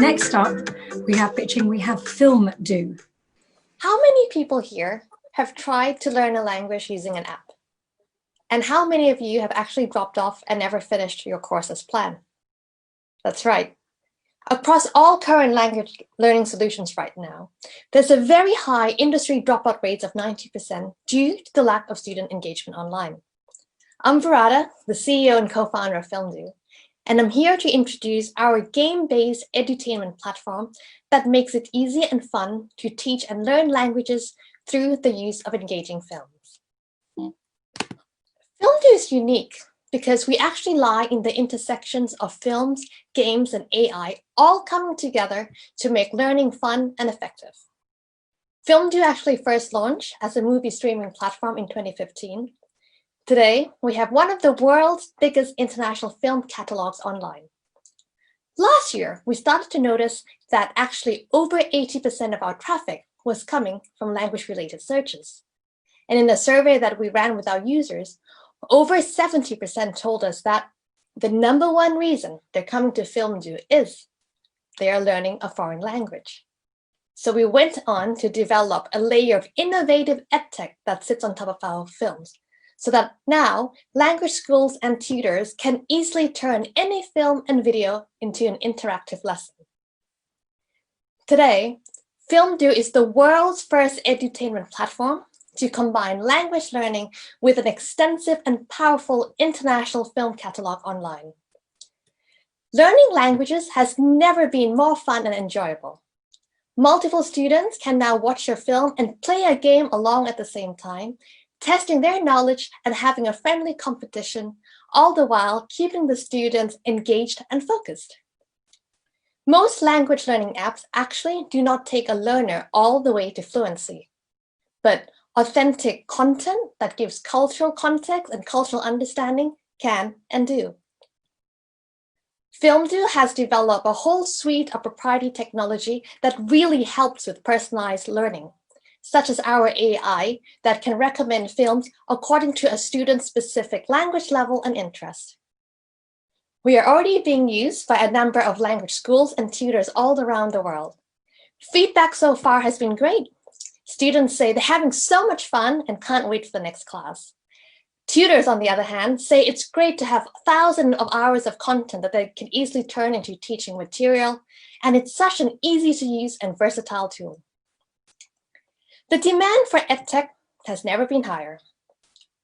Next up, we have FilmDoo. How many people here have tried to learn a language using an app? And how many of you have actually dropped off and never finished your course as planned? That's right. Across all current language learning solutions right now, there's a very high industry dropout rates of 90% due to the lack of student engagement online. I'm Weerada, the CEO and co-founder of FilmDoo, and I'm here to introduce our game-based edutainment platform that makes it easy and fun to teach and learn languages through the use of engaging films. FilmDoo is unique because we actually lie in the intersections of films, games, and AI, all coming together to make learning fun and effective. FilmDoo actually first launched as a movie streaming platform in 2015. Today, we have one of the world's biggest international film catalogs online. Last year, we started to notice that actually over 80% of our traffic was coming from language-related searches. And in a survey that we ran with our users, over 70% told us that the #1 reason they're coming to FilmDoo is they are learning a foreign language. So we went on to develop a layer of innovative edtech that sits on top of our films, so that now language schools and tutors can easily turn any film and video into an interactive lesson. Today, FilmDoo is the world's first edutainment platform to combine language learning with an extensive and powerful international film catalog online. Learning languages has never been more fun and enjoyable. Multiple students can now watch your film and play a game along at the same time, testing their knowledge and having a friendly competition, all the while keeping the students engaged and focused. Most language learning apps actually do not take a learner all the way to fluency, but authentic content that gives cultural context and cultural understanding can and do. FilmDoo has developed a whole suite of proprietary technology that really helps with personalized learning, such as our AI that can recommend films according to a student's specific language level and interest. We are already being used by a number of language schools and tutors all around the world. Feedback so far has been great. Students say they're having so much fun and can't wait for the next class. Tutors, on the other hand, say it's great to have thousands of hours of content that they can easily turn into teaching material, and it's such an easy-to-use and versatile tool. The demand for edtech has never been higher.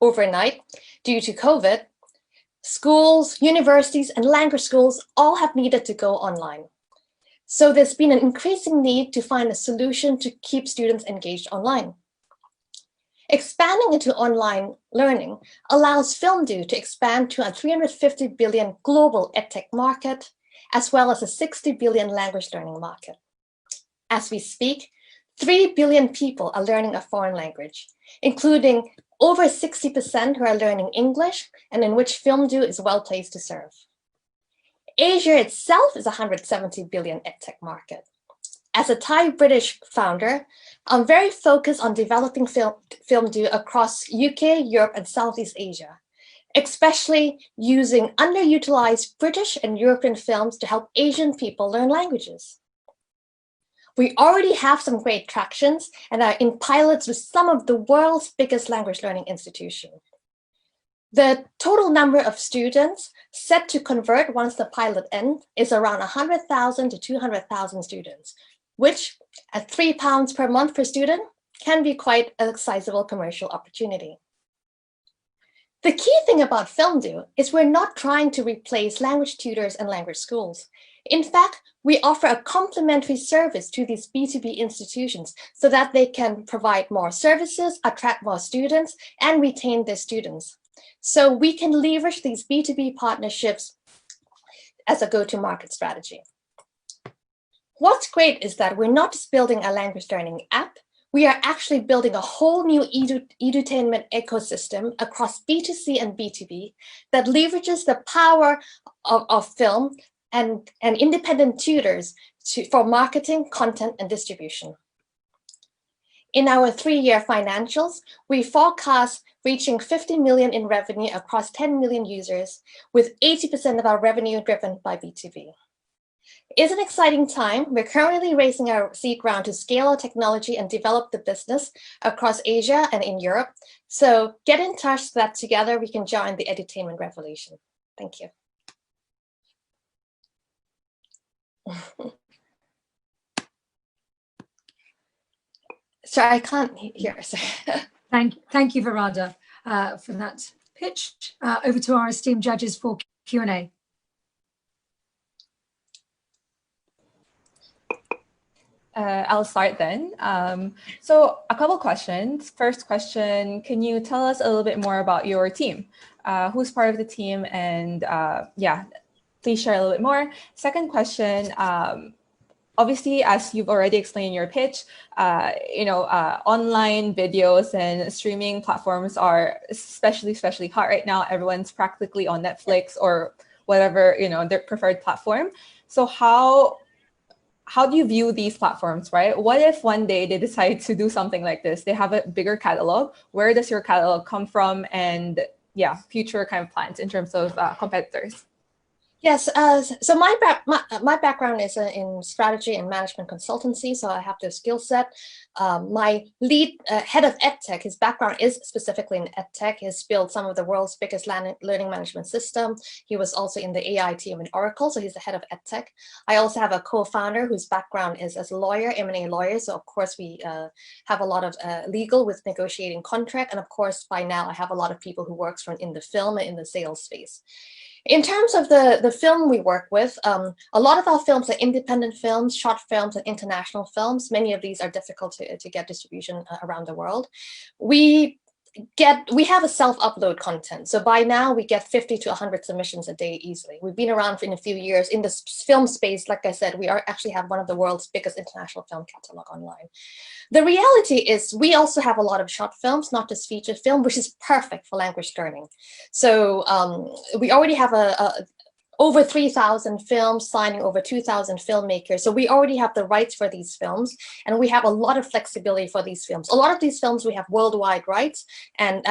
Overnight, due to COVID, schools, universities, and language schools all have needed to go online. So there's been an increasing need to find a solution to keep students engaged online. Expanding into online learning allows FilmDoo to expand to a 350 billion global edtech market, as well as a 60 billion language learning market. As we speak, 3 billion people are learning a foreign language, including over 60% who are learning English, and in which FilmDoo is well placed to serve. Asia itself is a 170 billion edtech market. As a Thai-British founder, I'm very focused on developing FilmDoo across UK, Europe, and Southeast Asia, especially using underutilized British and European films to help Asian people learn languages. We already have some great tractions and are in pilots with some of the world's biggest language learning institutions. The total number of students set to convert once the pilot ends is around 100,000 to 200,000 students, which at £3 per month per student can be quite a sizable commercial opportunity. The key thing about FilmDoo is we're not trying to replace language tutors and language schools. In fact, we offer a complementary service to these B2B institutions so that they can provide more services, attract more students, and retain their students. So we can leverage these B2B partnerships as a go-to-market strategy. What's great is that we're not just building a language learning app, we are actually building a whole new edutainment ecosystem across B2C and B2B that leverages the power of film and independent tutors for marketing, content, and distribution. In our 3-year financials, we forecast reaching 50 million in revenue across 10 million users, with 80% of our revenue driven by B2B. is an exciting time. We're currently raising our seed round to scale our technology and develop the business across Asia and in Europe. So get in touch so that together we can join the edutainment revolution. Thank you. Sorry, I can't hear. Thank you, Weerada, for that pitch. Over to our esteemed judges for Q&A. I'll start then. So a couple questions. First question, can you tell us a little bit more about your team? Who's part of the team? And yeah, please share a little bit more. Second question, obviously, as you've already explained in your pitch, online videos and streaming platforms are especially hot right now. Everyone's practically on Netflix or whatever, their preferred platform. So how do you view these platforms, right? What if one day they decide to do something like this? They have a bigger catalog. Where does your catalog come from? And yeah, future kind of plans in terms of competitors. Yes, so my background is in strategy and management consultancy, so I have the skill set. My lead head of EdTech, his background is specifically in EdTech. He's built some of the world's biggest learning management system. He was also in the AI team in Oracle, so he's the head of EdTech. I also have a co-founder whose background is as a lawyer, M&A lawyer, so of course we have a lot of legal with negotiating contract, and of course by now I have a lot of people who works in the film and in the sales space. In terms of the film we work with, a lot of our films are independent films, short films, and international films. Many of these are difficult to get distribution around the world. We have a self-upload content. So by now we get 50 to 100 submissions a day easily. We've been around for a few years in the film space. Like I said, we actually have one of the world's biggest international film catalog online. The reality is we also have a lot of short films, not just feature film, which is perfect for language learning. So we already have over 3,000 films, signing over 2,000 filmmakers. So we already have the rights for these films, and we have a lot of flexibility for these films. A lot of these films we have worldwide rights, and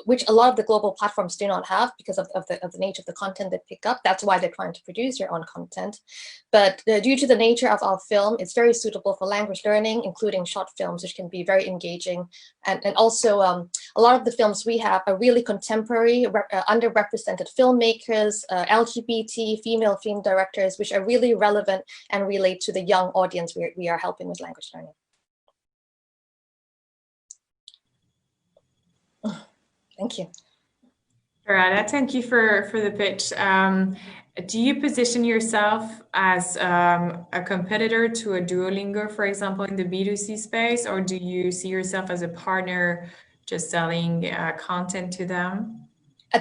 which a lot of the global platforms do not have because of the nature of the content they pick up. That's why they're trying to produce their own content. But due to the nature of our film, it's very suitable for language learning, including short films, which can be very engaging. And also, a lot of the films we have are really contemporary, underrepresented filmmakers, LGBT, female film directors, which are really relevant and relate to the young audience we are helping with language learning. Thank you. Weerada, thank you for the pitch. Do you position yourself as a competitor to a Duolingo, for example, in the B2C space, or do you see yourself as a partner just selling content to them?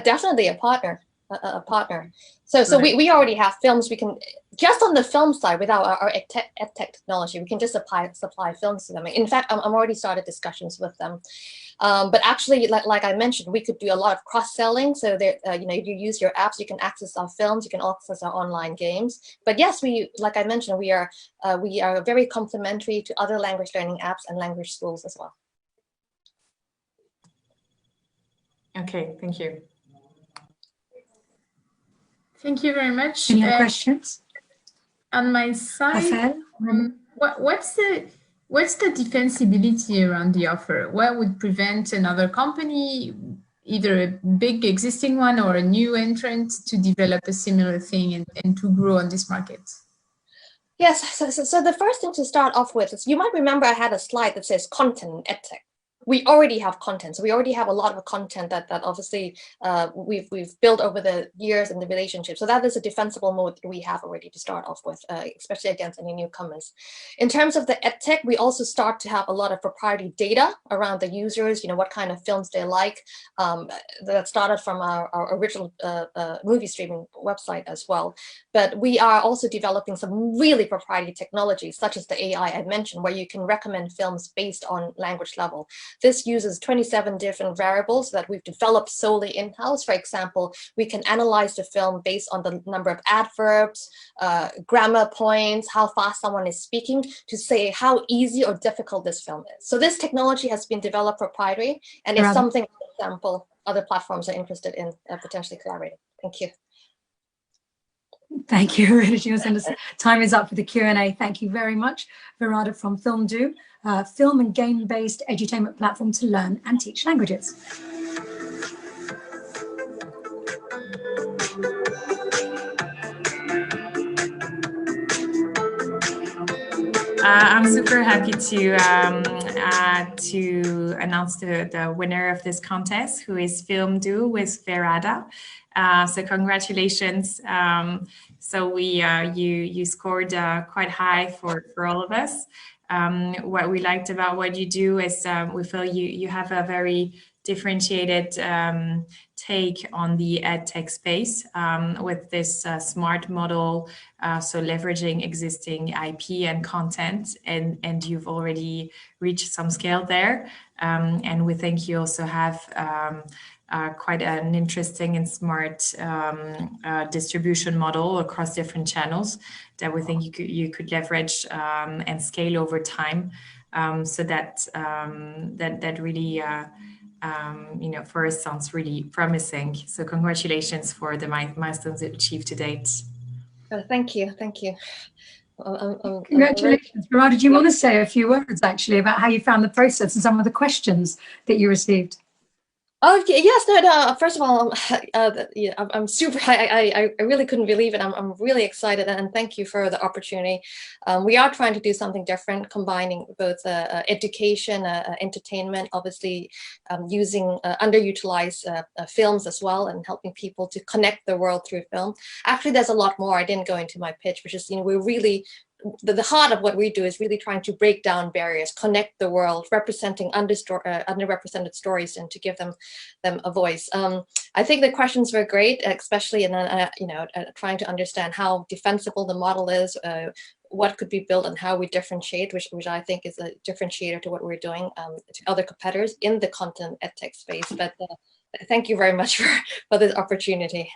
Definitely a partner. A partner. So we already have films. We can just on the film side without our edtech technology, we can just supply films to them. In fact, I'm already started discussions with them. But actually, like I mentioned, we could do a lot of cross-selling. So there, if you use your apps, you can access our films, you can access our online games. But yes, like I mentioned, we are very complementary to other language learning apps and language schools as well. Okay, thank you. Thank you very much. Any other questions? On my side, what's the defensibility around the offer? What would prevent another company, either a big existing one or a new entrant, to develop a similar thing and to grow on this market? Yes, so the first thing to start off with is, you might remember I had a slide that says content in edtech. We already have content. So we already have a lot of content that obviously we've built over the years and the relationship. So that is a defensible mode that we have already to start off with, especially against any newcomers. In terms of the edtech, we also start to have a lot of proprietary data around the users, what kind of films they like. That started from our original movie streaming website as well. But we are also developing some really proprietary technologies, such as the AI I mentioned, where you can recommend films based on language level. This uses 27 different variables that we've developed solely in-house. For example, we can analyze the film based on the number of adverbs, grammar points, how fast someone is speaking, to say how easy or difficult this film is. So this technology has been developed proprietary, and it's something, for example, other platforms are interested in potentially collaborating. Thank you. Thank you, Weerada. Time is up for the Q&A. Thank you very much, Weerada from FilmDoo, film and game-based edutainment platform to learn and teach languages. I'm super happy to announce the winner of this contest, who is FilmDoo with Weerada. So congratulations. So you scored quite high for all of us. What we liked about what you do is we feel you have a very differentiated take on the edtech space with this smart model, so leveraging existing IP and content, and you've already reached some scale there. And we think you also have quite an interesting and smart distribution model across different channels that we think you could leverage and scale over time. So that really for us sounds really promising. So congratulations for the milestones achieved to date. Thank you. Congratulations. Weerada, do you want to say a few words actually about how you found the process and some of the questions that you received? Oh yes, no. First of all, I'm super. I really couldn't believe it. I'm really excited, and thank you for the opportunity. We are trying to do something different, combining both education, entertainment, obviously using underutilized films as well, and helping people to connect the world through film. Actually, there's a lot more. I didn't go into my pitch, which is we're really. The heart of what we do is really trying to break down barriers, connect the world, representing underrepresented stories, and to give them a voice. I think the questions were great, especially in trying to understand how defensible the model is, what could be built, and how we differentiate, which I think is a differentiator to what we're doing to other competitors in the content edtech space. But thank you very much for this opportunity.